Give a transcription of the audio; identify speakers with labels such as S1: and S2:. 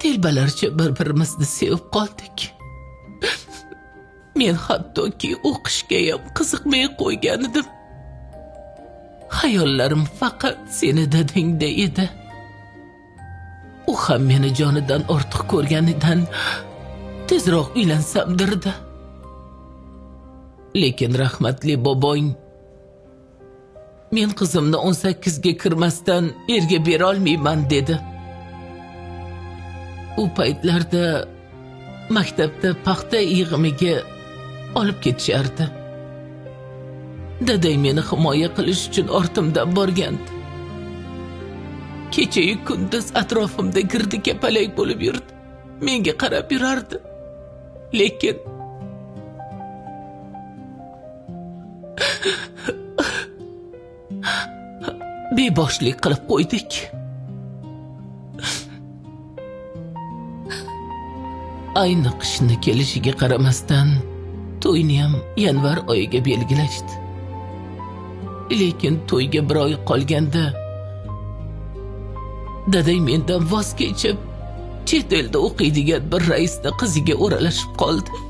S1: telbalarcha bir-birimizni sevib qoldik. Men hattoki o'qishga ham qiziqmay qo'ygan edim. Hayollarim faqat seni dadangda edi. U ham meni jonidan ortiq ko'rganidan tezroq uylansam derdi. Lekin rahmatli bobong men qizimni 18 ga kirmasdan erga bera olmayman dedi. U paytlarda maktabda paxta yig'imiga olib ketishardi. Dadang meni himoya qilish uchun ortimdan borgandi. Kecha-yu kunduz atrofimda girdi kapalak bo'lib yurdi. Menga qarab yurardi. Lekin beboshlik qilib qo'ydik. Ayni qishni kelishiga qaramasdan to'yni ham yanvar oyiga belgilashdi. Lekin to'yga bir oy qolganda dadang mendan voz kechib, chet elda o'qiydigan bir raisning qiziga o'ralashib qoldi.